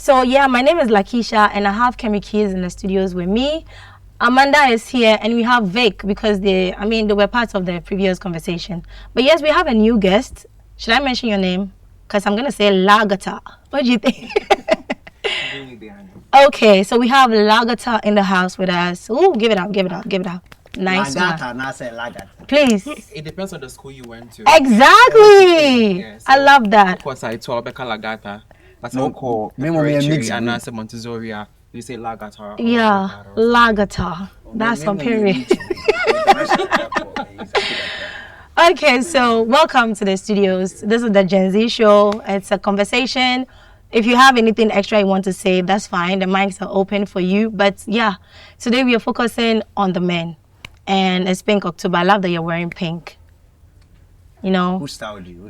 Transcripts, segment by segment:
So yeah, my name is Lakeisha, and I have Kemi Keys in the studios with me. Amanda is here, and we have Vic because they were part of the previous conversation. But yes, we have a new guest. Should I mention your name? Because I'm gonna say Lagata. What do you think? Okay, so we have Lagata in the house with us. Ooh, give it up. Nice one. Please. It depends on the school you went to. Exactly. Yeah, so I love that. Of course, I told Becca Lagata. But no call. And I said Montessori. You say Lagata. Yeah, Lagata. That's some period. Okay, so welcome to the studios. This is the GenZ Show. It's a conversation. If you have anything extra you want to say, that's fine. The mics are open for you. But yeah, today we are focusing on the men. And it's Pink October. I love that you're wearing pink. You know? Who styled you?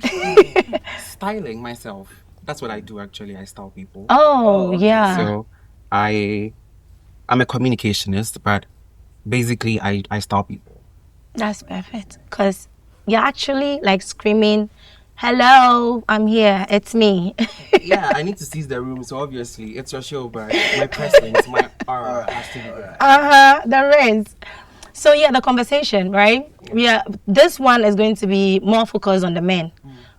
Styling myself. That's what I do actually. I style people. Oh, yeah. So I'm a communicationist, but basically I style people. That's perfect. Because you're actually like screaming, hello, I'm here, it's me. Yeah, I need to seize the room, so obviously it's your show, but my presence, my aura has to be there. There is. So yeah, the conversation, right? Yeah, this one is going to be more focused on the men.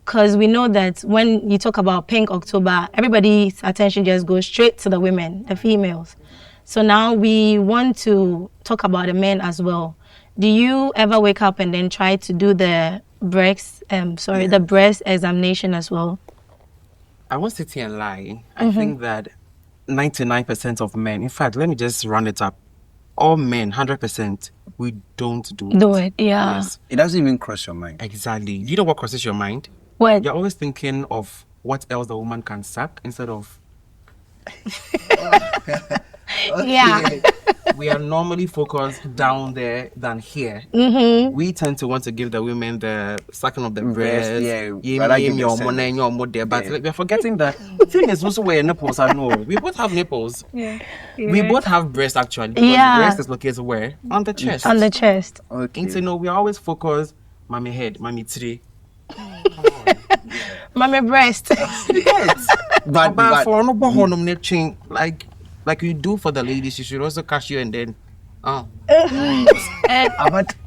Because we know that when you talk about Pink October, everybody's attention just goes straight to the women, the females. So now we want to talk about the men as well. Do you ever wake up and then try to do the breast examination as well? I won't sit here and lie. I think that 99% of men, in fact, let me just round it up. All men, 100%, we don't do it. Yeah. Yes. It doesn't even cross your mind. Exactly. You know what crosses your mind? What? You're always thinking of what else the woman can suck instead of... Yeah. We are normally focused down there than here. We tend to want to give the women the sucking of the breast. But we're forgetting that thing is also where nipples are. No, we both have nipples. Yeah. We both have breasts actually. The breast is located where? On the chest. On the chest. Okay. So no, we are always focused. Mommy head, mommy tree. Mommy breast. Yes. But for no like you do for the ladies, you should also catch you and then But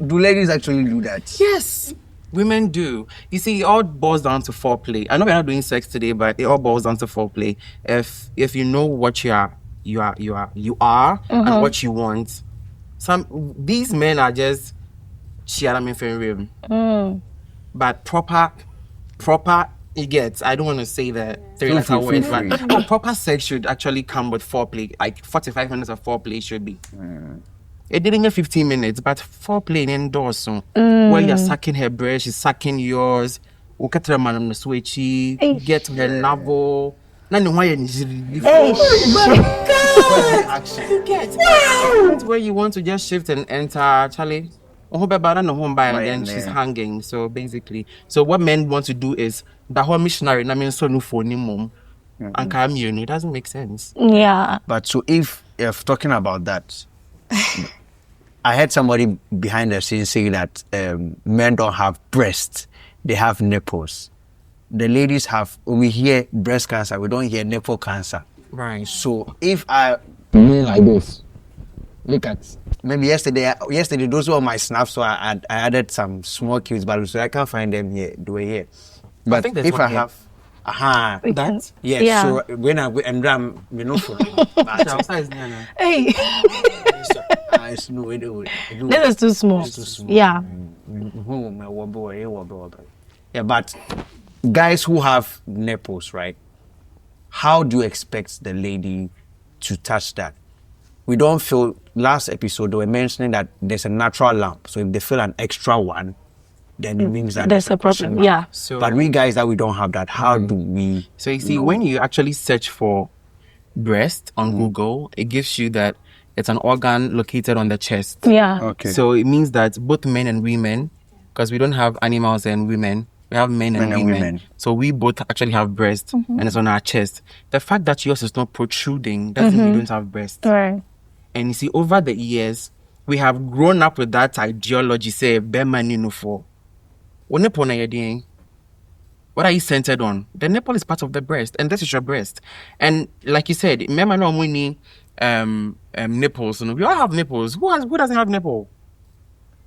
do ladies actually do that? Yes, women do. You see, it all boils down to foreplay. I know we're not doing sex today, but it all boils down to foreplay. If you know what you are and what you want. These men are just but proper. It gets. I don't want to say that three-letter word, but proper sex should actually come with foreplay. Like 45 minutes of foreplay should be. It didn't get 15 minutes, but foreplay indoors. So where you're sucking her breast, she's sucking yours. Get to the man on the switchy, get to her navel. Where you want to just shift and enter, Charlie. And then she's hanging. So basically, what men want to do is the whole missionary. I mean, so no phone mom and come it doesn't make sense. Yeah. But so if talking about that, I heard somebody behind the scenes saying that men don't have breasts; they have nipples. The ladies have. When we hear breast cancer, we don't hear nipple cancer. Right. So if I like this, look at. Maybe yesterday those were my snaps, so I added some small cute balloons, so I can't find them here. Do it here. But if I have, that yeah. So when I Hey, this is too small. It's too small. Yeah. Yeah, but guys who have nipples, right? How do you expect the lady to touch that? We don't feel, last episode they were mentioning that there's a natural lump. So if they feel an extra one, then it means that there's a problem. Yeah. So, but we guys that we don't have that, how do we? So you see, when you actually search for breast on Google, it gives you that it's an organ located on the chest. Yeah. Okay. So it means that both men and women, because we don't have animals and women, we have men and women. So we both actually have breast and it's on our chest. The fact that yours is not protruding doesn't mean you don't have breast. Right. And you see, over the years, we have grown up with that ideology, say, be man for. When you What are you centered on? The nipple is part of the breast, and this is your breast. And like you said, remember no many nipples. We all have nipples. Who doesn't have nipple?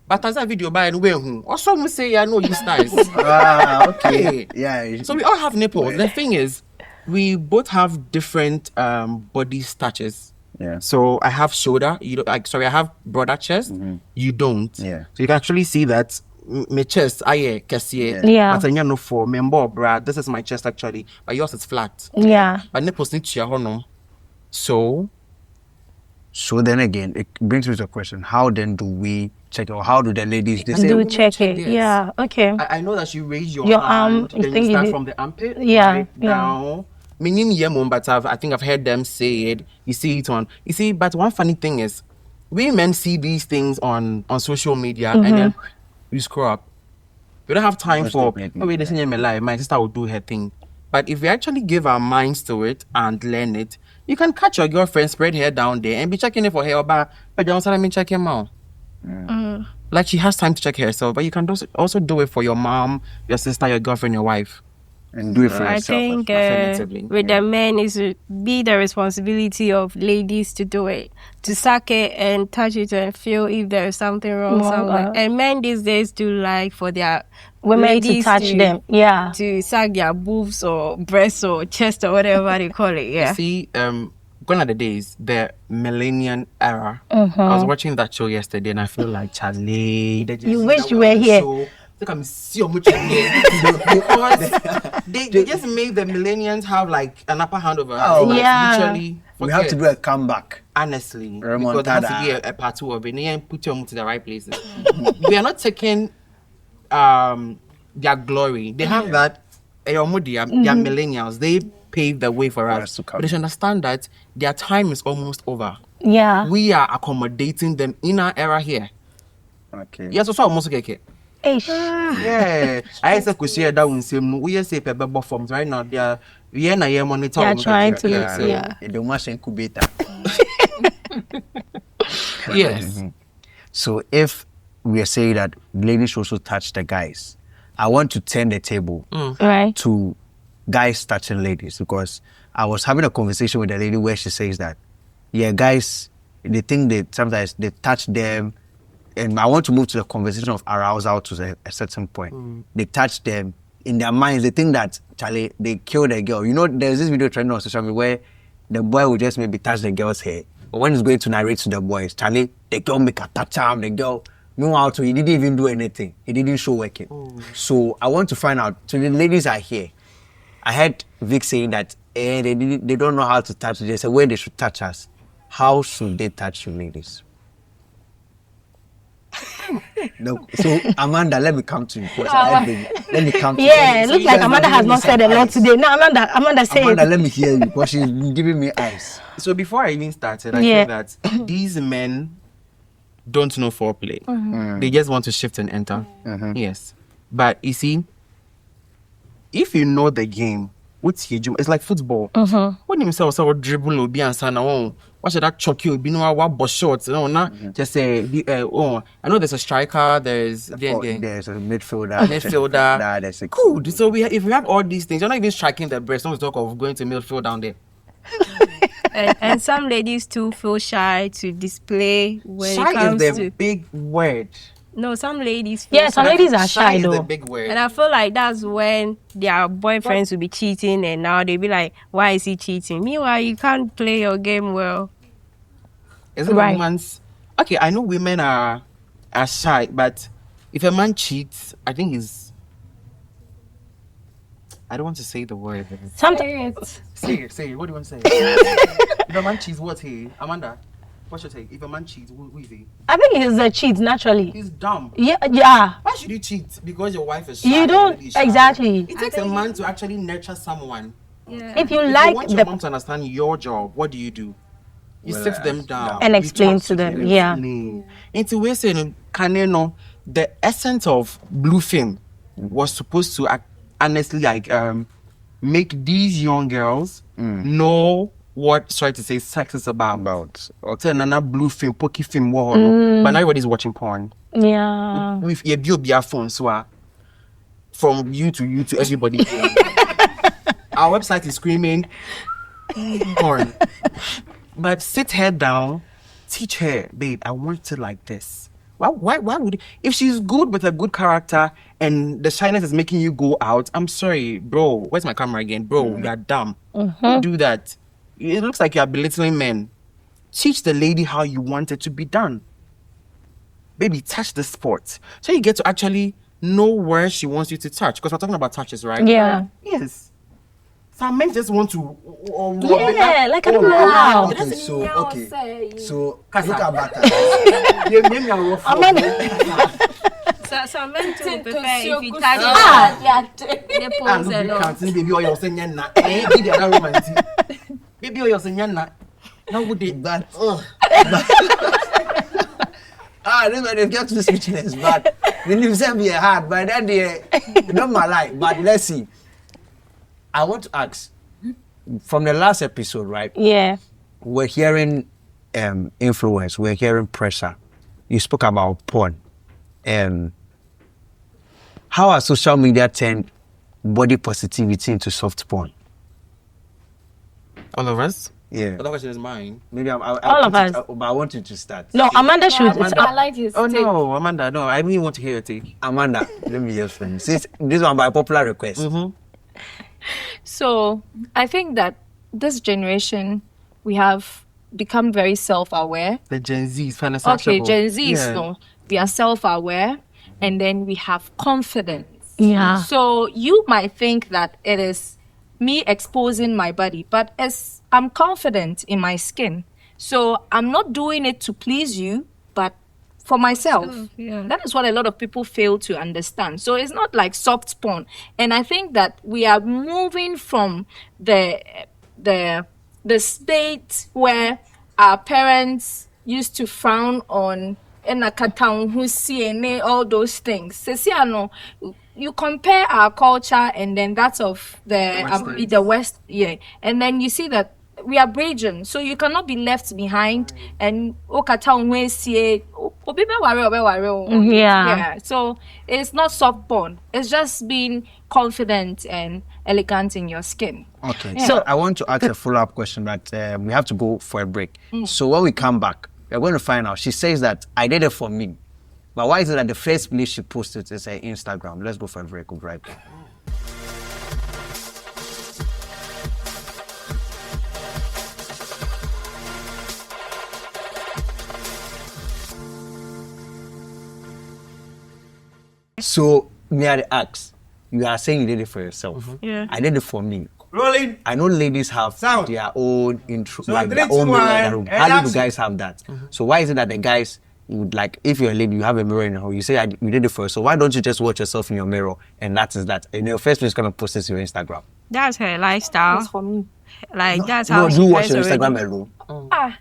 But as a video by and who also we say I know you styles. Okay. Yeah. So we all have nipples. The thing is, we both have different body stature. Yeah. So I have shoulder. You don't. I have broader chest. You don't. Yeah. So you can actually see that my chest. Yeah. But no for member, bruh. This is my chest actually. But yours is flat. Yeah. But nipples need to no. So then again, it brings me to a question: how then do we check it, or how do the ladies they say? Do check it. this. Yeah. Okay. I know that you raise your arm. hand, then you start from the armpit. Yeah. Right down. But I think I've heard them say it. You see it on. You see, but one funny thing is, we men see these things on social media and then we screw up. We don't have time for. Oh wait, this is my life. My sister will do her thing. But if we actually give our minds to it and learn it, you can catch your girlfriend, spread her down there, and be checking it for her. But don't let me check him out. Like she has time to check herself, but you can also do it for your mom, your sister, your girlfriend, your wife. And do it for I yourself. think Definitively. with the men is to be the responsibility of ladies to do it, to suck it and touch it and feel if there is something wrong somewhere. And men these days do like for their Women to ladies touch them. Yeah. to suck their boobs or breasts or chest or whatever they call it. Yeah. See, gone are the days, the millennium era. I was watching that show yesterday and I feel like Charlie. You wish you were here. Because they just made the millennials have like an upper hand over us. Oh, Like, yeah. literally, We have to do a comeback. honestly, because there has to be a part two of it and put your move to the right places. We are not taking their glory. They have that they are millennials. They paved the way for us. to come. But they should understand that their time is almost over. Yeah. We are accommodating them in our era here. Okay. Yes, also almost okay. Yeah, I said could share that with him. We say paper forms right now. They are monitor. They are trying to look. Yeah. The mass incubator. Yes. So if we are saying that ladies also touch the guys, I want to turn the table Right. to guys touching ladies, because I was having a conversation with a lady where she says that, yeah, guys, they think that sometimes they touch them, and I want to move to the conversation of arousal to a certain point. They touch them in their minds. They think that Charlie, they killed a girl. You know, there's this video trending on social media where the boy will just maybe touch the girl's hair, but when he's going to narrate to the boys, Charlie, the girl make a touch him, the girl. Meanwhile, he didn't even do anything. He didn't show working. So I want to find out. So the ladies are here. I heard Vic saying that they don't know how to touch. They say where they should touch us. How should they touch you, ladies? No. So Amanda, let me come to you. Let me come to you. Yeah, it looks like Amanda has not said a lot today. No, Amanda say Amanda, it. let me hear you, because she's giving me eyes. So before I even started, I Yeah. feel that these men don't know foreplay. They just want to shift and enter. Yes. But you see, if you know the game, what's your job? It's like football. When you say dribble or be and sana, what should that chuck you? Be no what boss shots? No, not just say I know there's a striker, there's There's a midfielder. midfielder. That's a Cool. So if we have all these things, you're not even striking the breast. Don't talk of going to midfield down there. and some ladies too feel shy to display when it Shy comes is the to. big word. No, some ladies feel Yeah, some shy. ladies are shy is the though. big word. And I feel like that's when their boyfriends will be cheating, and now they'll be like, why is he cheating? Meanwhile, you can't play your game well. Isn't Right. a woman's okay? I know women are shy, but if a man cheats, I think he's. I don't want to say the word. Sometimes Say it. What do you want to say? If a man cheats, what's he? Amanda, what's your take? If a man cheats, who is he? I think he's a cheat naturally. He's dumb. Yeah. Why should you cheat? Because your wife is shy. You don't really shy. exactly. It takes a man to actually nurture someone. Yeah. If you If like you want your mom to understand your job, what do? You sit them down And You explain talk to them, yeah. explain. Into we saying, can you know the essence of blue film was supposed to honestly make these young girls know what sex is about. Or turn another blue film, pokey film, but now everybody's watching porn. Yeah. If you be a phone, so from you to everybody. Our website is screaming porn. But sit her down, teach her, babe, I want it like this. Why would, if she's good with a good character and the shyness is making you go out, I'm sorry, bro. Where's my camera again? Bro, you're dumb. Don't do that. It looks like you're belittling men. Teach the lady how you want it to be done. Baby, touch the spot. So you get to actually know where she wants you to touch. Because we're talking about touches, right? Yeah. Yes. Some men just want to. Yeah, like I don't know how. Okay, so look at Bata. Some men too prefer if you touch nipples alone. Baby, or you're saying na. Baby, or you're saying na. Now would they that? This one they get to speechless, but the news be hard. But then they not my life. But let's see. I want to ask from the last episode, right? Yeah. We're hearing influence. We're hearing pressure. You spoke about porn. How has social media turned body positivity into soft porn? All of us? Yeah. The question is mine. Maybe All of us. But I want you to start. No, Amanda should. I like his Oh take. no, Amanda, no. I really want to hear your take. Amanda, let me hear from you. Since this one by popular request. So I think that this generation, we have become very self-aware. The Gen Z is kind of Okay, Gen Z is no. We are self-aware, and then we have confidence. Yeah. So you might think that it is me exposing my body, but as I'm confident in my skin, so I'm not doing it to please you, but for myself. Yeah. That is what a lot of people fail to understand. So it's not like soft porn. And I think that we are moving from the state where our parents used to frown on all those things. You compare our culture and then that's of the West, yeah. And then you see that we are Bajan, so you cannot be left behind and yeah. So it's not soft porn. It's just being confident and elegant in your skin. Okay. Yeah. So I want to ask a follow-up question, but we have to go for a break. So when we come back, we're going to find out. She says that I did it for me. But why is it that the first place she posted is her Instagram? Let's go for a break. We'll be right back. So, me I ask, you are saying you did it for yourself. Yeah. I did it for me. Rolling. I know ladies have Sound. their own intro, So like three, their two, own mirror in one, the room. and How do you action. guys have that? So why is it that the guys would like, if you're a lady, you have a mirror in your home, you say you did it for you. So why don't you just watch yourself in your mirror and that is that? And your first place gonna post this to your Instagram. That's her lifestyle. It's for me. Like that's You how know, she you watch dress your Instagram already. alone.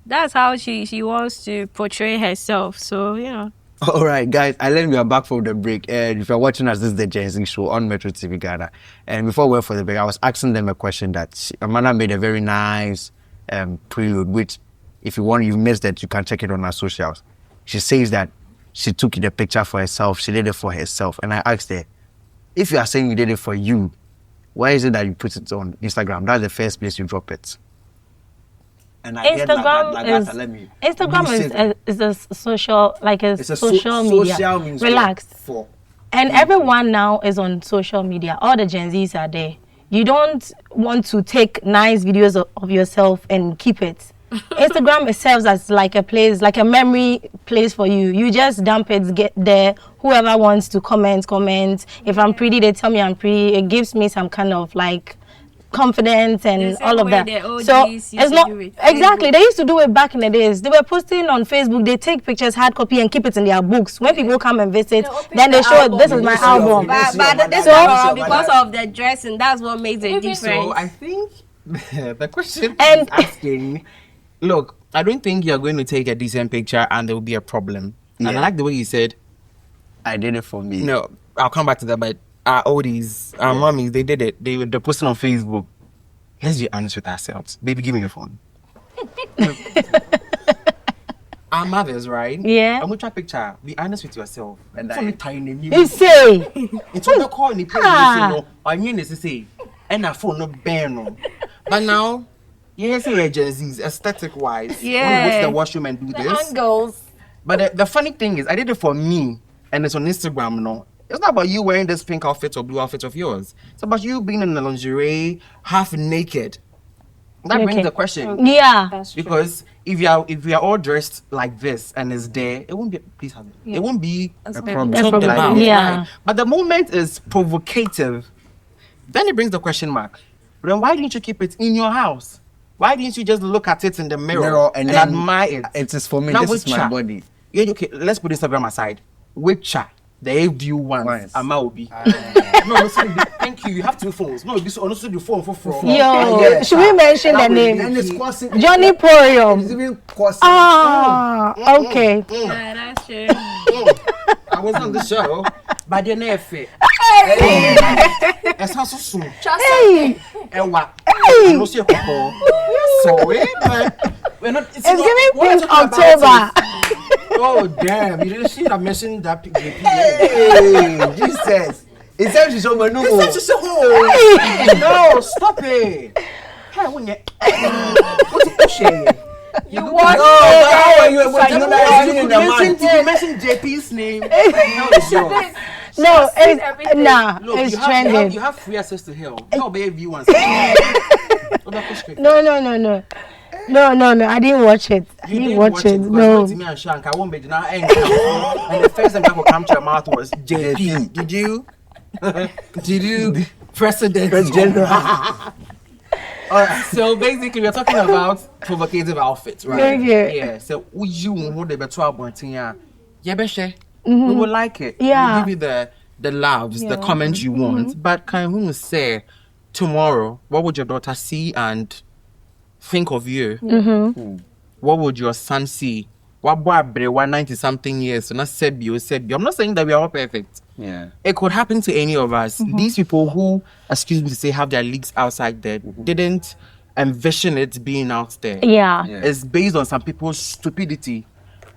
That's how she wants to portray herself. So yeah. All right, guys, I learned we are back from the break. And if you're watching us, this is the GenZ Show on MetroTV Ghana. And before we went for the break, I was asking them a question that Amanda made a very nice prelude, which if you want, you've missed it, you can check it on our socials. She says that she took the picture for herself, she did it for herself. And I asked her, if you are saying you did it for you, why is it that you put it on Instagram? That's the first place you drop it. And I get Instagram is a social, like a it's a social media. social means Relax. for And everyone now is on social media. All the Gen Zs are there. You don't want to take nice videos of yourself and keep it. Instagram, it serves as like a place, like a memory place for you. You just dump it, get there. Whoever wants to comment. If I'm pretty, they tell me I'm pretty. It gives me some kind of like confidence and The same all of way that. the OGs So used it's to not do it. exactly. They used to do it back in the days. They were posting on Facebook. They take pictures, hard copy, and keep it in their books. When people come and visit, then they show this is my album. But this So- one, because of the dressing, that's what makes it different. So I think the question And- is asking, look, I don't think you're going to take a decent picture and there will be a problem. And I Yeah. like the way you said, I did it for me. no, I'll come back to that, but our oldies, our mummies, they did it. They're posting on Facebook. Let's be honest with ourselves. Baby, give me your phone. I'm mothers, right? Yeah. I'm gonna try picture. Be honest with yourself. And It's only tiny. You say. It's what they call in the place, you know. I mean, it's to say, and I phone no ban. But now, yes, we're GenZs, aesthetic wise. Yeah. Go to the washroom and do The this. angles. But the funny thing is, I did it for me, and it's on Instagram, no. It's not about you wearing this pink outfit or blue outfit of yours. It's about you being in the lingerie, half naked. That brings the question. Yeah. That's true. Because if you are all dressed like this and it's there, it won't be. Please have it. It won't be a problem. talked about. Yeah. Right? But the moment is provocative. Then it brings the question mark. Then why didn't you keep it in your house? Why didn't you just look at it in the mirror and then admire it? It is for me. Now, This is my which body. Yeah, okay, let's put Instagram aside. Witcher, the A-View ones, Amaobi. No, sorry, thank you. You have two phones. No, this honestly the phone for. Yo, should we mention the name? And it's causing. Johnny It's Porium. even causing. Ah, okay. Yeah, that's true. I was on the show, but they're not fit. It's also soon. Hey, And what? No, see a couple. Sorry, but we're not. it's giving Pink October. Oh damn! You didn't see that mentioning that pig. Hey, Jesus. It says she's on my new. No, stop it. Hey, when you what's pushing? You watch How are you able to do that? You mentioned JP's name. No, seen it's everything. nah, Look, it's you trending. have free access to hell. No, baby, you want. No. I didn't watch it. I didn't watch it. No. Me and Shank, I won't be now. And the first time that will come to your mouth was JP. Did you? Did you? President. Alright, so basically we're talking about provocative outfits, right? Yeah. So you want the better about yeah, we will like it. Yeah. We'll give you the loves, the comments you want. But can you say tomorrow, what would your daughter see and think of you? What would your son see? What boy 90 something years? So not Sebi. I'm not saying that we are all perfect. Yeah. It could happen to any of us. These people who, excuse me to say, have their leaks outside there, didn't envision it being out there. Yeah. It's based on some people's stupidity.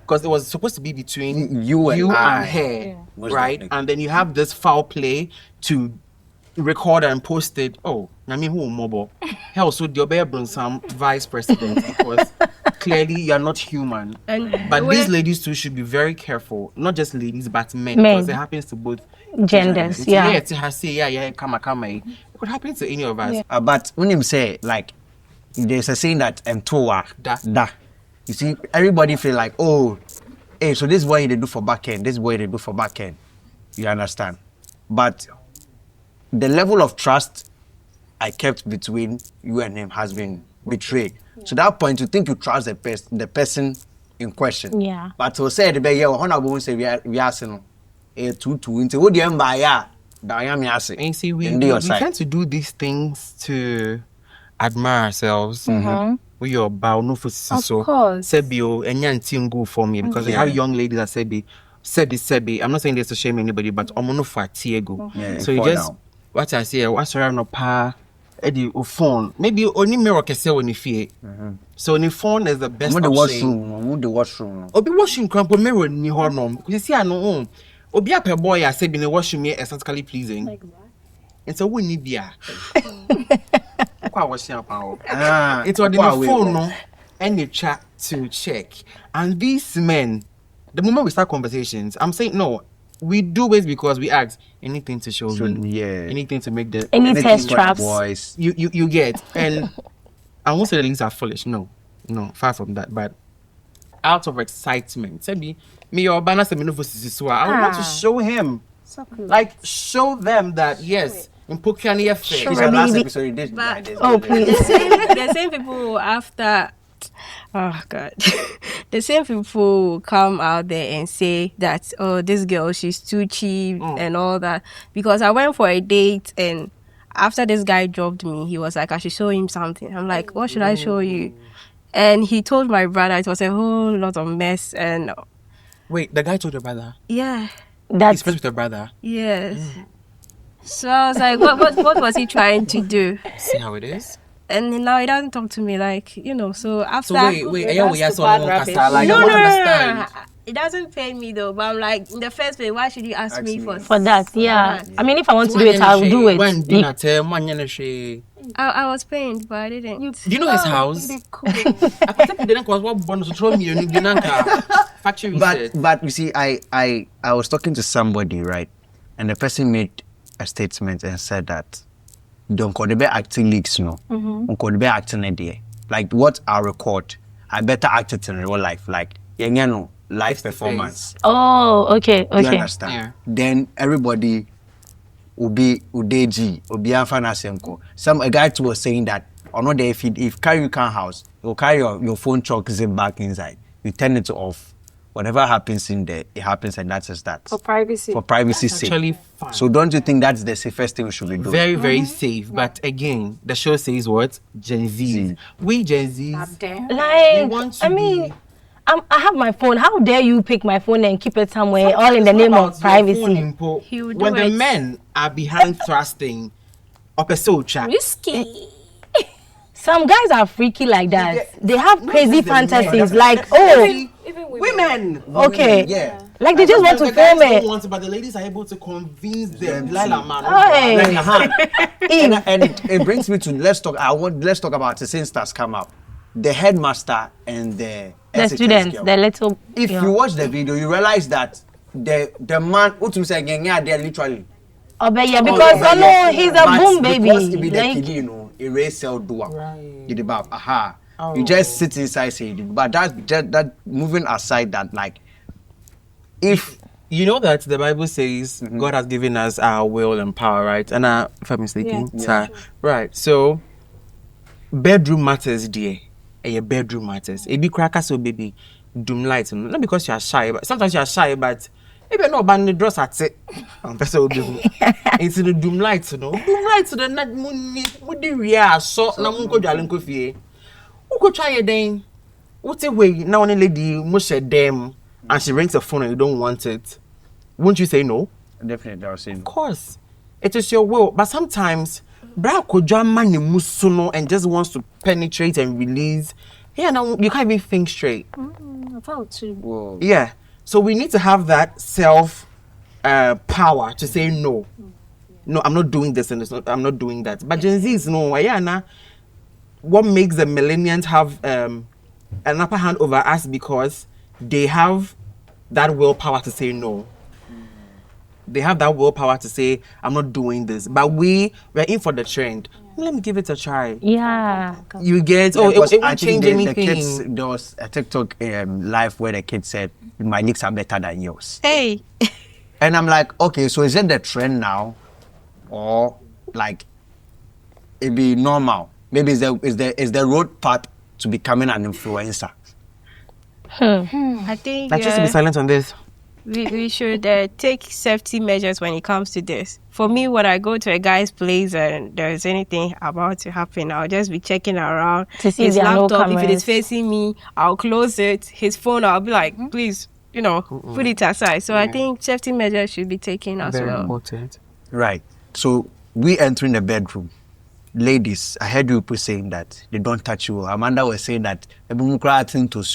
Because it was supposed to be between You and I. her, Most right? definitely. And then you have this foul play to record and post it. Oh, I mean, who mobile? Hell, so you're better some vice president because clearly you're not human. But these ladies too should be very careful. Not just ladies, but men. Because it happens to both Genders, Yeah, yeah. to her say, yeah, come. It could happen to any of us. But when him say, like, there's a saying that Mtoa, da. You see, everybody feel like, oh, hey, so this is what they do for back end, this is what they do for back end. You understand? But the level of trust I kept between you and him has been betrayed. So that point, you think you trust the person in question. Yeah. But to say the yeah, honorable say we are saying, two into what the empire. And see, we tend to do these things to admire ourselves. We are bow no for so. course. Sebio and Yantin go for me because we have young ladies that Sebi. I'm not saying this to shame anybody, but omono for Tiego. So you just what I say, what's around no pa Eddie phone. Maybe only mirror can say when you fear. So on the phone is the best option. The washroom. Obi washing cramp mirror ni hornom. You see I know. Obi a per boy I say be the washroom me aesthetically pleasing. Like that. And so we need beer. Kwa washing up it's on the phone no and you chat to check. And these men, the moment we start conversations, I'm saying no. We do it because we ask anything to show me, anything to make the any test traps. Boys. You get, and I won't say the links are foolish. No, far from that. But out of excitement, me or Bana I want to show him, like show them that yes, in Pokemon Last episode you did. Oh please. The same people after. Oh God. The same people will come out there and say that, oh, this girl, she's too cheap and all that. Because I went for a date and after this guy dropped me, he was like, I should show him something. I'm like, what should I show you? And he told my brother it was a whole lot of mess. And wait, the guy told your brother? Yeah. He's friends with your brother? Yes. So I was like, what was he trying to do? See how it is? And now he doesn't talk to me, like, you know. So after. So wait, That's the bad rubbish. like, No, I no, don't no, understand. no. It doesn't pay me though. But I'm like, in the first place, why should you ask me for that? Yeah. that? I mean, if I want to do it, I'll do it. When Yeah. I was pained, but I didn't. Do you know his house? I thought he didn't cause what bonus to throw me factory research. But you see, I was talking to somebody, right, and the person made a statement and said that don't call the acting leaks, no, don't call the acting idea. Like what I record, I better act it in real life, like you know, live performance. Oh, okay, Do you okay. understand? Yeah. Then everybody will be udeji, will be afanasenko. A guy too was saying that or not if carry your car house, you carry your phone truck zip back inside, you turn it off. Whatever happens in there, it happens, and that's just that. For privacy. For privacy's sake. Actually fine. So don't you think that's the safest thing we should be doing? Very, very safe. But again, the show says what? Gen Z. We Gen Zs. We Like, want to I mean, be- I have my phone. How dare you pick my phone and keep it somewhere, all in the name of privacy? He would When do the it. men are behind thrusting up a soldier. Risky. Some guys are freaky like that. They have crazy just the men, fantasies, that's- like, oh, Even Women. okay. Yeah. Like they just want to The guys film don't it. want to, but the ladies are able to convince them. Lila, man. Hey. And it brings me to let's talk about the since that's come up. The headmaster and the The etiquette students, girl. the little. If yeah. you watch the video, you realize that the man who say they're literally. Oh, but yeah, because oh no, he's a But boom baby. Because it be the Like, kid, you know, erase cell do up. Right. You debab, aha. Oh. You just sit inside say it. But that moving aside that like if You know that the Bible says God has given us our will and power, right? And if I'm mistaken, sir. Right. So bedroom matters, dear. Your bedroom matters. It be cracker so baby doom light. Not because you are shy, but sometimes you are shy, but maybe no ban the dress at it. That's all do. It's the doom light, no. Doom light to the not mudi ria so na munko jalenko fie. Who try your thing? What's a way now only lady mush them and she rings a phone and you don't want it? Won't you say no? definitely I was saying Of course. It is your will. But sometimes bra kojo man musuno and just wants to penetrate and release. Yeah, now you can't even think straight. whoa. Yeah. So we need to have that self power to say no. No, I'm not doing this and I'm not doing that. But Gen Z is no. Yeah, nah. What makes the millennials have an upper hand over us because they have that willpower to say no. They have that willpower to say, I'm not doing this. But we're in for the trend. Let me give it a try. yeah. You get, Yeah, because it I won't think change the anything. kids, there was a TikTok live where the kid said, my legs are better than yours. Hey. And I'm like, okay, so is it the trend now? Or like it be normal? Maybe is the road path to becoming an influencer? I think Like, just to be silent on this. we should take safety measures when it comes to this. For me, when I go to a guy's place and there's anything about to happen, I'll just be checking around To see his if there are no laptop. If it cameras. is facing me, I'll close it. His phone, I'll be like, please, put it aside. So I think safety measures should be taken as well. important. Right. So we entering the bedroom. Ladies, I heard you people saying that they don't touch you. Amanda was saying that to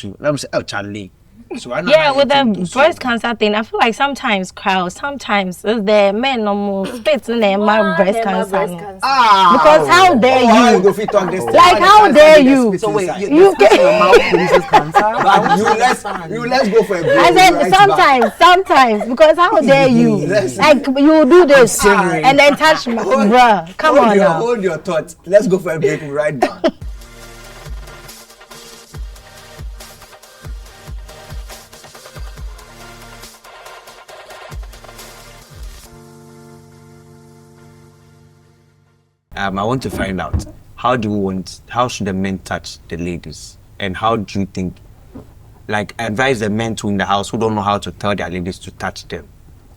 you. Let me say, oh Charlie. So I know Yeah, how with you the think breast cancer thing, I feel like sometimes it's the men almost spits in their breast cancer. No. Because how dare you? go fit talk this thing? Like, how dare you? So wait, You can- your mouth produces cancer. but let's go for a break. I We'll said be right back. sometimes, because how dare you? Like, you do this shivering. and then touch my bruh. Come on now. Hold your thoughts. Let's go for a break. We'll be right back. I want to find out how should the men touch the ladies, and how do you think, like, advise the men too in the house who don't know how to tell their ladies to touch them,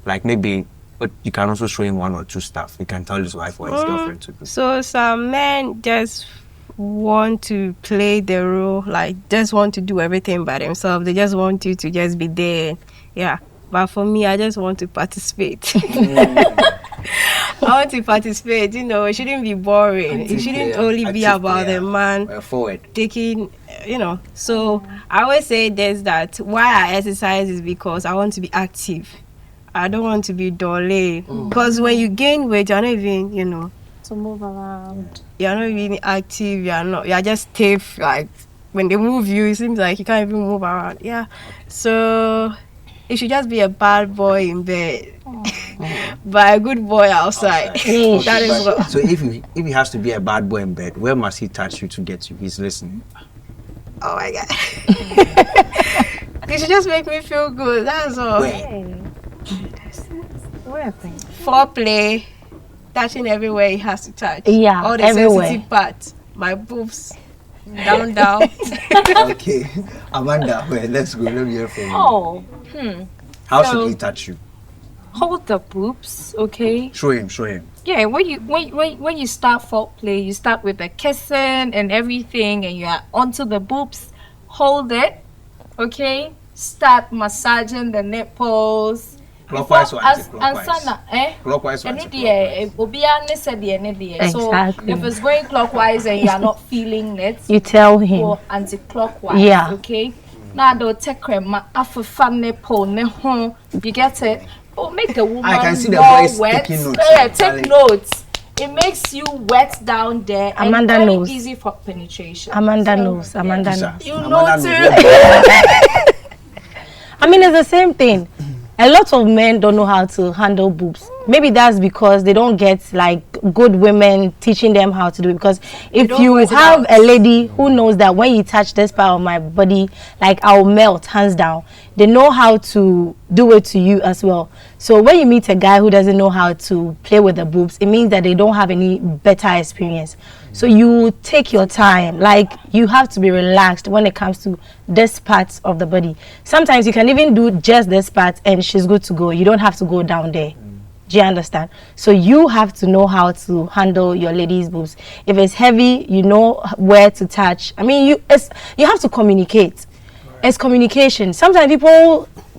like maybe, but you can also show him one or two stuff. You can tell his wife or his girlfriend to do. So some men just want to play the role, like just want to do everything by themselves. They just want you to just be there. Yeah. But for me, I just want to participate. want to participate. You know, it shouldn't be boring. It shouldn't only be about the man forward taking, you know. So I always say this, that why I exercise is because I want to be active. I don't want to be dull. Because when you gain weight, you're not even, you know, To move around. you're not even active. You're just stiff. Like when they move you, it seems like you can't even move around. Yeah. So it should just be a bad boy in bed, but a good boy outside. That is what. So if he has to be a bad boy in bed, where must he touch you to get you? He's listening. Oh my God. It should just make me feel good. That's all. Foreplay, touching everywhere he has to touch. Yeah, all the everywhere. sensitive parts. My boobs, down. Okay, Amanda, let's go. Let me hear from you. Oh, How should he touch you? hold the boobs, okay? Show him. Yeah, when you start foreplay, you start with the kissing and everything, and you are onto the boobs. Hold it, okay? Start massaging the nipples. Clockwise or anti-clockwise? Clockwise or anti-clockwise? So Exactly. if it's going clockwise and you are not feeling it, You tell him. go anti-clockwise. Yeah. Okay. Now they'll take crema after fan nipple. You get it? Oh, make the woman I can see the more voice wet. taking notes. Yeah, take notes. It makes you wet down there. Amanda and very knows. easy for penetration. Amanda So, knows. Amanda Sir, knows. You Amanda know knows. I mean, it's the same thing. A lot of men don't know how to handle boobs. Maybe that's because they don't get like good women teaching them how to do it. Because if don't you voice it have out. a lady who knows that when you touch this part of my body, like I'll melt hands down, they know how to do it to you as well. So when you meet a guy who doesn't know how to play with the boobs, it means that they don't have any better experience. So you take your time, like you have to be relaxed when it comes to this part of the body. Sometimes you can even do just this part and she's good to go. You don't have to go down there. Do you understand? So you have to know how to handle your lady's boobs. If it's heavy, you know where to touch. I mean, you have to communicate. It's communication. Sometimes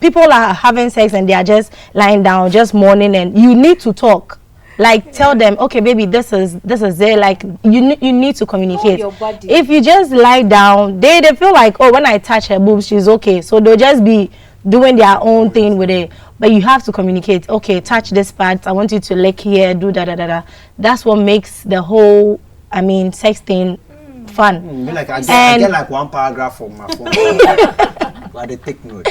people are having sex and they are just lying down, just moaning, and you need to talk. Like tell them, okay, baby, this is it. Like you need to communicate. Your body. If you just lie down, they feel like, oh, when I touch her boobs, she's okay. So they'll just be doing their own thing with it. But you have to communicate. Okay, touch this part. I want you to lick here. Do da. That's what makes the whole, sex thing fun. Like I get like one paragraph from my phone. But they take notes.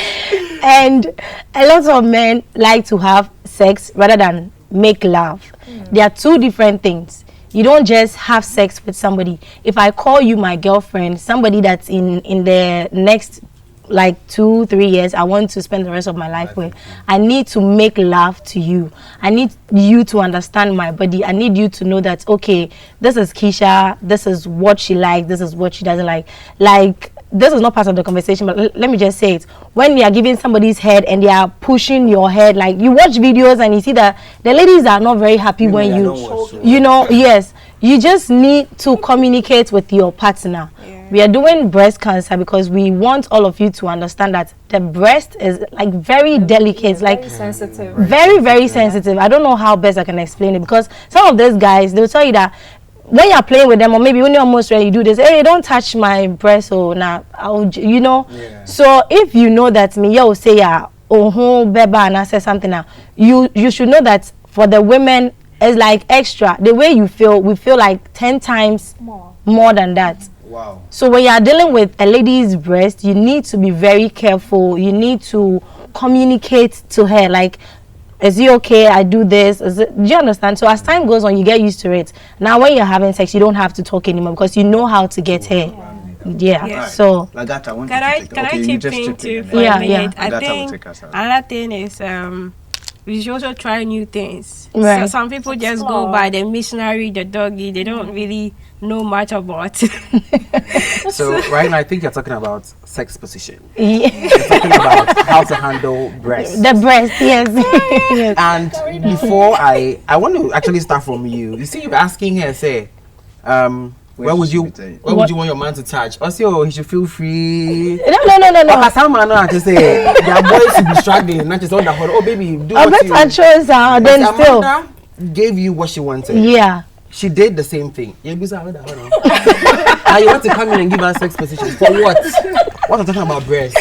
And a lot of men like to have sex rather than make love. There are two different things. You don't just have sex with somebody. If I call you my girlfriend, somebody that's in the next like 2-3 years I want to spend the rest of my life with, I need to make love to you. I need you to understand my body. I need you to know that, okay, this is Keisha, this is what she likes, this is what she doesn't like. Like, this is not part of the conversation, but let me just say it. When you are giving somebody's head and they are pushing your head, like you watch videos and you see that the ladies are not very happy when you know, yes, you just need to communicate with your partner. We are doing breast cancer because we want all of you to understand that the breast is like very delicate, like Very sensitive. very sensitive. I don't know how best I can explain it, because some of those guys, they'll tell you that when you're playing with them, or maybe when you're almost ready, you do this, hey, don't touch my breast, or nah, you know. So if you know that me, yo, say yeah, beba, and I say something now, you should know that for the women, it's like extra. The way you feel, we feel like 10 times more than that. Wow. So when you are dealing with a lady's breast, you need to be very careful. You need to communicate to her, like, is it okay? I do this. Do you understand? So as time goes on, you get used to it. Now when you're having sex, you don't have to talk anymore because you know how to get her. Yeah. So Lagata, Can I chip in too for Yeah, a minute? yeah. I Lagata will think take us out. another thing is we should also try new things. Right. So some people just go by the missionary, the doggy. They don't really know much about it. So right now, I think you're talking about sex position. yeah. You're talking about how to handle breasts. The breast, yes. Yes. And before I want to actually start from you. You see, you're asking her, say, where would you want your man to touch? Also, he should feel free. No. Some man not just say their boys should be struggling, not just on the whole. Oh baby, do I what bet you. I chose then still. Amanda, gave you what she wanted. Yeah. She did the same thing. You want to come in and give us sex position for what? What are talking about breast?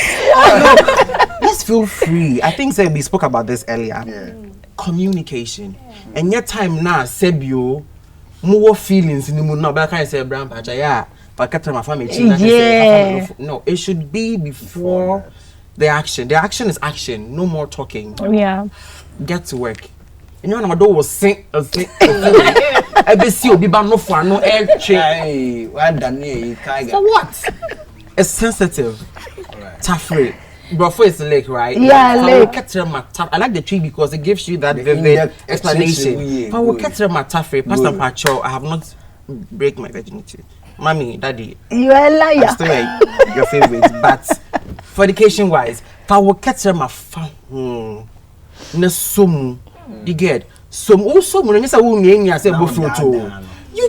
Let's feel free. I think we spoke about this earlier. Yeah. Communication. And your time now, Sebio, more feelings in the moon. No, but I can't say brown patch. Yeah, but I my family. Yeah. No, it should be before the action. The action is action. No more talking. Yeah. Get to work. And you know, my door was sing. I be see obi ba no for no air Hey, what done here, tiger? for what? It's sensitive. Tough rate. But for it's lake, right? Yeah, lake. I like the tree because it gives you that The vivid in-depth explanation. explanation, But we'll good. get to my tough rate. Pastor Good. Pacho, I have not break my virginity. Mommy, daddy, You are a I'm liar. still your favorite. But for education wise, if I will catch my phone, you get some also when you say you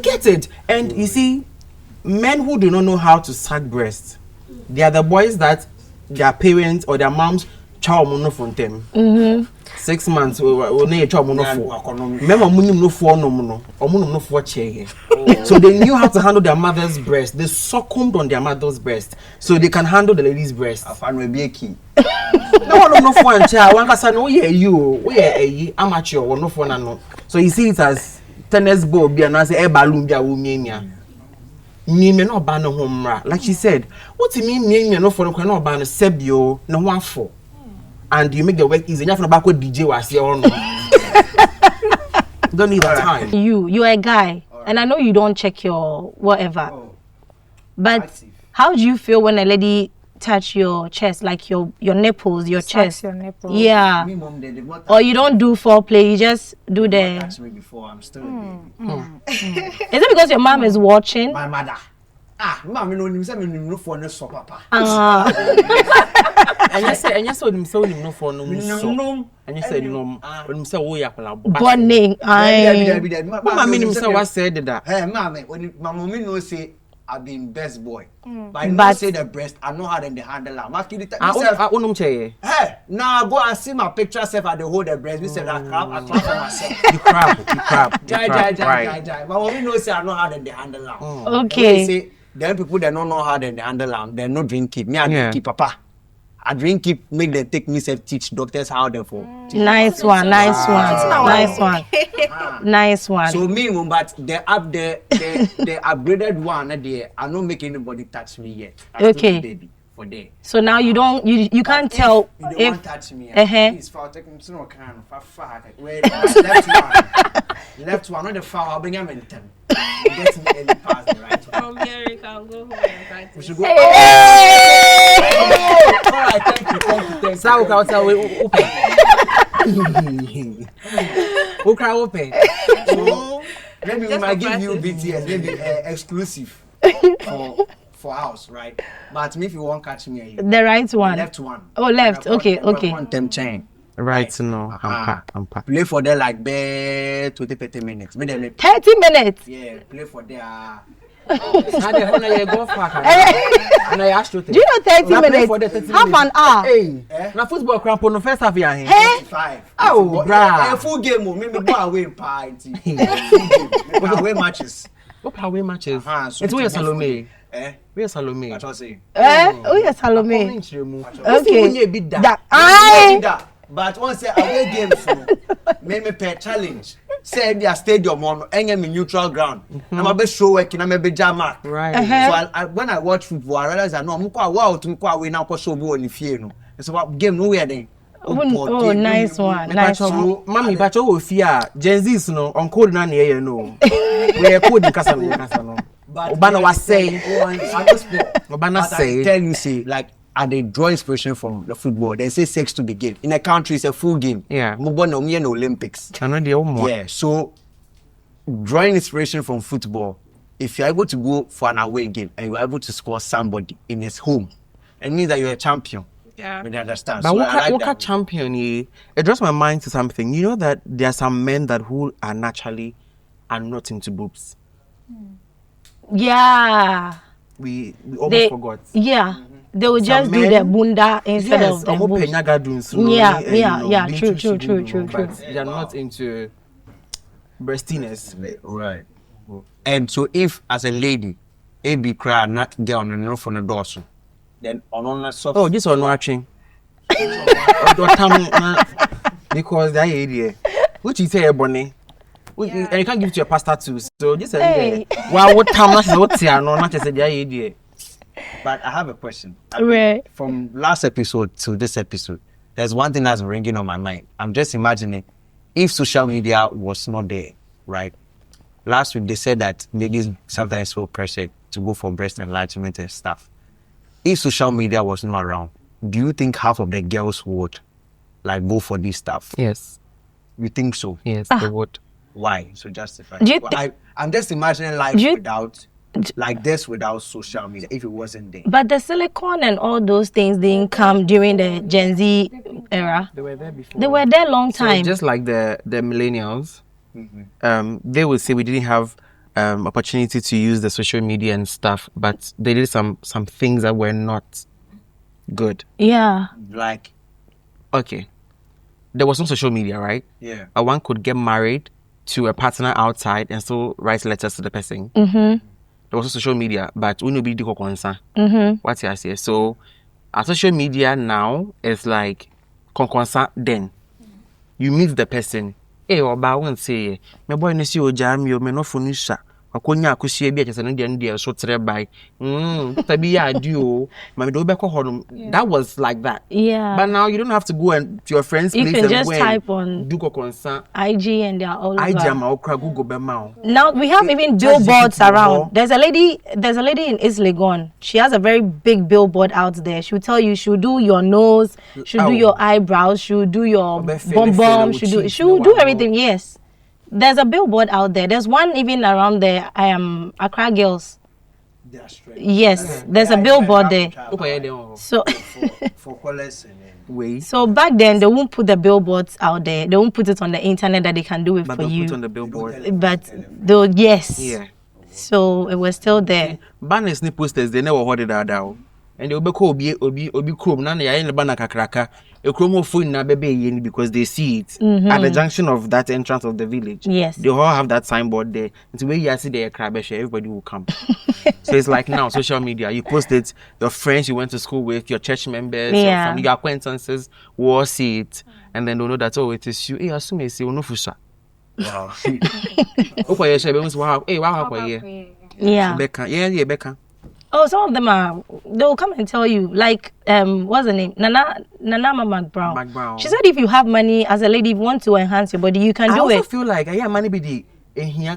get it. And you see, men who do not know how to suck breast, they are the boys that their parents or their moms chow mono for them. 6 months or near chow mono for. Remember, no for no mono or no for chair. So they knew how to handle their mother's breast. They succumbed on their mother's breast, so they can handle the lady's breast. I found a key. No one no for child. One person, oh yeah, you, a amateur or no for no. So you see it as tennis ball, be and I say a balloon, be a woman. Me no ban no home, like she said. What do you mean? Me no for no ban sebio no one for, and you make the work easy. You have no backward DJ was here on. Don't need that time. You're a guy, and I know you don't check your whatever. But how do you feel when a lady touch your chest, like your nipples, your chest? Your nipples. Yeah. Me mom they what Or you don't do foreplay, you just do the. touch me before I'm still a baby. Is it because your mom is watching? My mother. Mama no nim say me nim no for no so papa. And you said him so no for no so. And you said no. When you say oh yeah, Burning. Mama mean say what said that. Hey, mama, when my mommy no say I've been best boy. But I know say the breast, I know how them they handle am. Hey, now go and see my picture self at the hold the breast. We say I clap for myself. You crap. Jai. My mommy no say I know how them they handle am. Okay. Say them people they don't know how them they handle am. They no drink it. Me I drink it, papa. I drink it, make them take me self teach doctors how they for. Nice one. So me, but the upgraded one, there, I don't make anybody touch me yet. I still Okay. Baby for there. So now you can't tell You don't if. want touch me. Uh-huh. Please, for taking no kind of far. Wait, left one, not the far. I'll bring him in 10. Get me any pass the right one. From here, you can go home and practice. We should go. All right, thank you. Sao ka tell we open. Who cry open? Maybe we might give you BTS, maybe exclusive for house, right? But if you won't catch me, The right one. left one. Oh, left. Okay. One them chain. Right, no. I'm packed. Play for there like 20-30 minutes. Make them 30 minutes. yeah, play for there. And you go back. And I asked you. Do you know 30 minutes? Half an hour. Hey, now football cramp on the first half here. Hey, 5. Oh, brah. A full game, maybe go away party. Full game. Away matches. What away matches? So It's where Salome. Eh? Where's Salome? What I say? oh yes, Salome. Okay. That But once away game, so maybe per challenge. Say their stadium on any neutral ground. I'm a bit show working. I'm a bit jam mark. Right. So when I watch football, I realize I know I'm quite wow to quite win now. Cause show ball in the field. No, it's about game nowhere then. Oh, nice one. Nice one. Mommy, but you fear GenZ no on code na near no. We are code in casa no. Obana was saying. Obana say. Tell you say like. And they draw inspiration from the football. They say sex to the game. In a country, it's a full game. Yeah. Mobile Olympics. Yeah. So drawing inspiration from football, if you're able to go for an away game and you're able to score somebody in his home, it means that you're a champion. Yeah. You understand? But So what kind champion? It draws my mind to something. You know that there are some men that who are naturally are not into boobs. Yeah. We almost forgot. Yeah. They will just Some do men- the bunda instead of the boobs. Yeah, True. But they are not into breastiness. Right. And so if as a lady, a be cry not get on the roof on the door, so then on soft. Oh, this one watching. Because that idea. Which you say, Bonnie? And you can't give it to your pastor too. So just say, well, what time not here? No, not just a idea. But I have a question. Right. From last episode to this episode, there's one thing that's ringing on my mind. I'm just imagining if social media was not there, right? Last week they said that ladies sometimes feel pressured to go for breast enlargement and stuff. If social media was not around, do you think half of the girls would like go for this stuff? Yes. You think so? Yes, they would. Why? So justify. Do you I'm just imagining life without like this without social media if it wasn't there. But the silicone and all those things didn't come during the Gen Z era. They were there before. They were there long So time. just like the millennials, they would say we didn't have opportunity to use the social media and stuff, but they did some things that were not good. Yeah. Like, Okay, there was no social media, right? yeah. One could get married to a partner outside and still write letters to the person. There was no social media, but we know be the concern. What's your say? So, our social media now is like concern. Then you meet the person. Hey, or ba won't say, my boy, no see o jam you, me no funisha. Akonya akusie bi akese no dia so tre by. Tabi ya dio. Mami do be ko honum. That was like that. Yeah. But now you don't have to go and to your friends' You place can and just go type and on do go concern. IG and they're all I over. jam okra Google be ma. Now we have even Just billboards GPT around. more. There's a lady in Islegon. She has a very big billboard out there. She'll tell you she'll do your nose, she'll do your eyebrows, she'll do your bum bum, she'll do everything. Yes. There's a billboard out there. There's one even around there. Accra Girls. Yes, there's a billboard there. So For callers and so back then they won't put the billboards out there. They won't put it on the internet that they can do it But for don't you. put on the billboard. But though yes. Yeah. So it was still there. Banners ni posters they never hold it out. And they will be called obi chrome na ya in banner kakraka. A chrome phone na bebe yen because they see it at the junction of that entrance of the village. Yes. They all have that signboard there. It's where you see the crab everybody will come. So it's like now social media. You post it, your friends you went to school with, your church members, your family, your acquaintances will all see it, and then they'll know that oh it is you. Hey, assume you see no fusha. wow. Okay, wow. Hey, wow, Yeah. Becca. Yeah, Becca. Oh, some of them they'll come and tell you, like, what's the name? Nana McBrown. McBrown. She said if you have money as a lady, if you want to enhance your body, you can I do also it. feel like money be the I'm Yeah.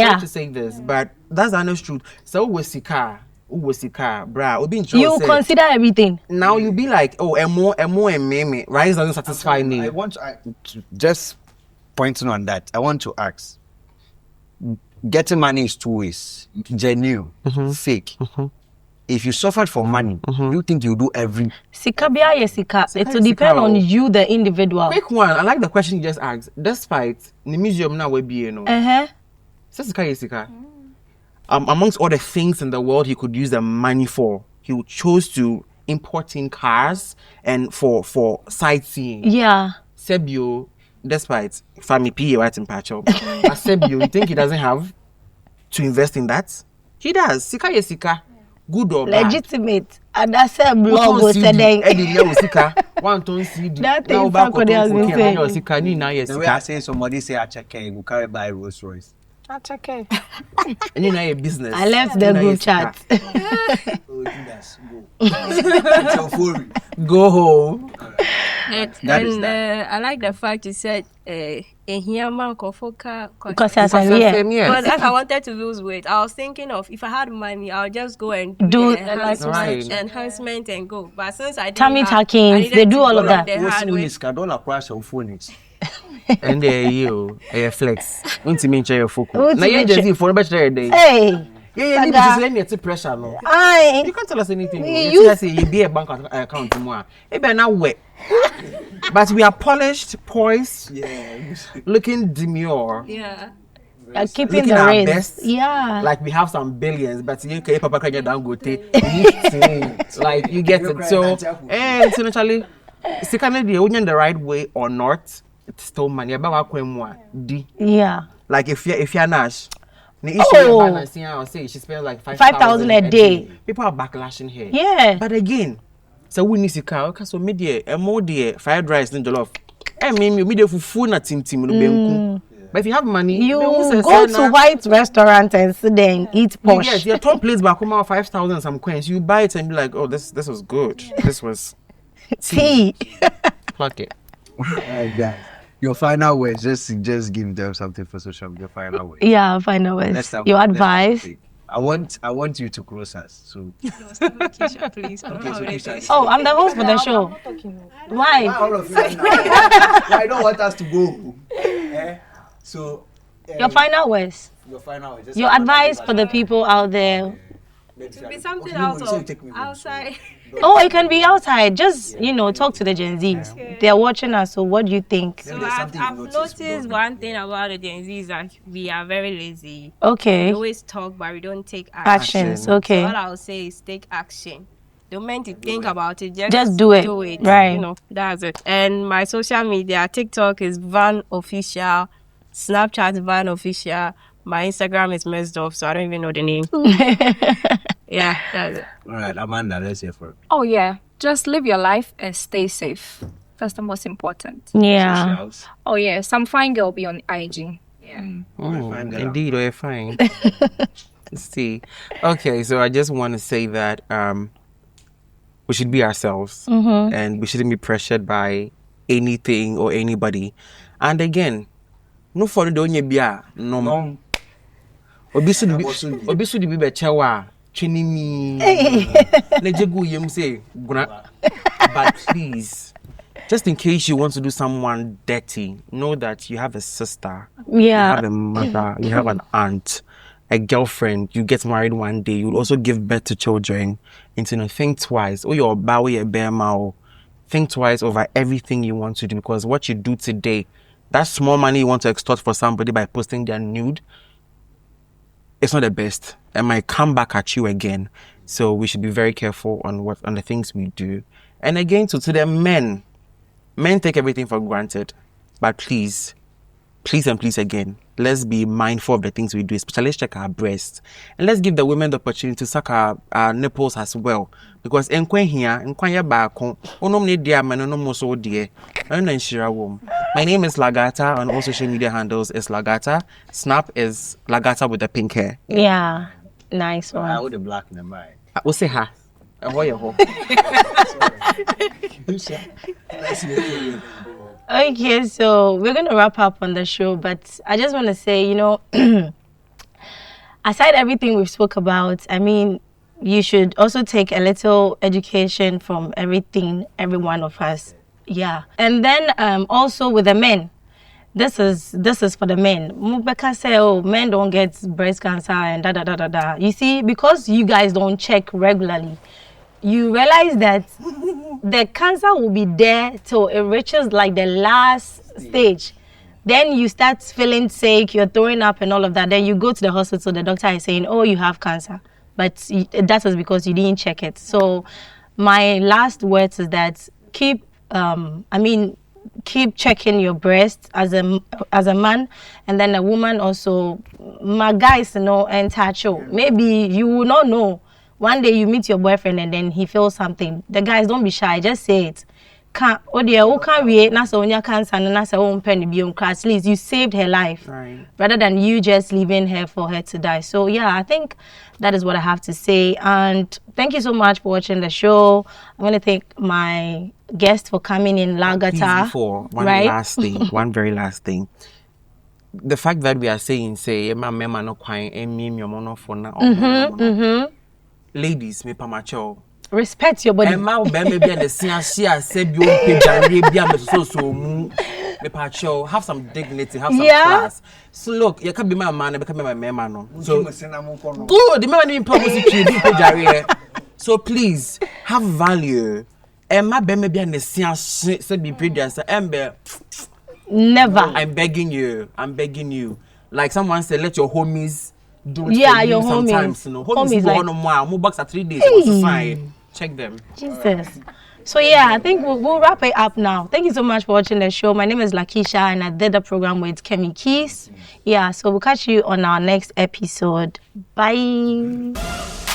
sorry to say this, but that's the honest truth. So who was sika, bra, You consider everything. now you be like, oh, and more and meme, right? Doesn't satisfy me. I want to just pointing on that. I want to ask. Getting money is two ways: genuine, fake. If you suffered for money, you think you do every. Sika biya ye sika. It will is depend sika, on oh. you, the individual. Quick one, I like the question you just asked. Despite the museum now will be, you know, sika. Amongst all the things in the world he could use the money for, he chose to import in cars and for sightseeing. Yeah. Sebio, despite family PA right in Pacho, Sebio, you think he doesn't have to invest in that? He does. Sika ye sika. Good or bad. Legitimate. And that's a blog was saying. One ton CD. That thing Franco has been saying. The way I say somebody say I check you carry by Rolls Royce. And you know your business. I left the group chat. Go home. I like the fact you said Because that's yeah. But if I wanted to lose weight, I was thinking of if I had money, I'll just go and Do the enhancement, right. enhancement and go. But since I didn't Tummy have, tuckings, I needed they to do all go of that. the hard way. And there you flex. Unti your focus. Unti Now you menche- just for better day. Hey. Yeah, you Saga. let me take pressure no. Aye. You can't tell us anything. You- You say you be a bank account more. Maybe now wet. But we are polished, poised, looking demure. Yeah. Keeping Looking the our race. best. Yeah. Like we have some billions, but you can't papa can down go take. Like you get it. So, essentially, secondly, the union the right way or not, still money. About D. Yeah. Like if you're Nash. Oh. Say she spends like 5,000 a day. People are backlashing here. Yeah. But again, so we need to car. Okay, so media, more dear, fried rice, and jollof. I mean, you media for food, not tim. But if you have money, you go to white restaurant and sit there and eat posh. Yes, your top place back home 5,000 some coins. You buy it and be like, oh, this was good. This was tea. Pluck it. Alright, guys. Your final words. Just give them something for social media. Final words. Yeah, final words. Your advice. I want you to close us. So. Lakeisha, please. Oh, I'm the host for the show. Why? All of you. I don't want us to go. So. Your final words. Your final words. Your advice for the people out there. To be something outside. Oh, it can be outside. Just, talk to the Gen Zs. Okay. They're watching us, so what do you think? So I've noticed one thing about the Gen Z is that we are very lazy. Okay. We always talk, but we don't take action. Actions, okay. So all I would say is take action. Don't mean to think about it. Just do it. Right. That's it. And my social media, TikTok is Van Official, Snapchat Van Official. My Instagram is messed up, so I don't even know the name. Yeah, that's it. All right, Amanda, let's hear for it. Oh yeah, just live your life and stay safe. That's the most important. Yeah. Socials. Oh yeah, some fine girl be on IG. Yeah. Oh, indeed, we're fine. Let's see. Okay, so I just want to say that we should be ourselves, and we shouldn't be pressured by anything or anybody. And again, no for the onye bia no. Obisu di be chewa chinimi. Lejegu yem say but please, just in case you want to do someone dirty, know that you have a sister, you have a mother, you have an aunt, a girlfriend. You get married one day, you'll also give birth to children. And think twice. Oh, your bow, your bear mouth. Think twice over everything you want to do, because what you do today, that small money you want to extort for somebody by posting their nude, it's not the best. It might come back at you again. So we should be very careful on the things we do. And again, to the men take everything for granted. But please and please again, let's be mindful of the things we do, especially let's check our breasts. And let's give the women the opportunity to suck our nipples as well. Because my name is Lagata, on all social media handles is Lagata. Snap is Lagata with the pink hair. Yeah, nice one. I would the black in the mind. We'll say ha. Okay, so we're going to wrap up on the show, but I just want to say, aside everything we've spoke about, I mean, you should also take a little education from every one of us. Yeah. And then also with the men, this is for the men. Mubeka say, oh, men don't get breast cancer and da. You see, because you guys don't check regularly, you realize that the cancer will be there till it reaches like the last stage. Then you start feeling sick, you're throwing up and all of that. Then you go to the hospital, the doctor is saying, oh, you have cancer. But that is because you didn't check it. So my last words is that keep checking your breast as a man, and then a woman also. My guys, and touch you. Maybe you will not know. One day you meet your boyfriend and then he feels something. The guys, don't be shy. Just say it. At least you saved her life, right, rather than you just leaving her for her to die. So yeah, I think that is what I have to say. And thank you so much for watching the show. I'm going to thank my guest for coming in, Lagata. One very last thing. The fact that we are saying, ladies, me pamacho. Respect your body. Emma maybe the have some dignity, have some class. So look, you can be my man, become my man. So good, the man in purpose. So please have value. Emma maybe the said be brilliant. Never. I'm begging you. Like someone said, let your homies do it. Yeah, your sometimes, homies. Homies go on more box at 3 days. Check them. Jesus. So yeah, I think we'll wrap it up now. Thank you so much for watching the show. My name is Lakeisha and I did the program with Kemi Keys. Yeah, so we'll catch you on our next episode. Bye.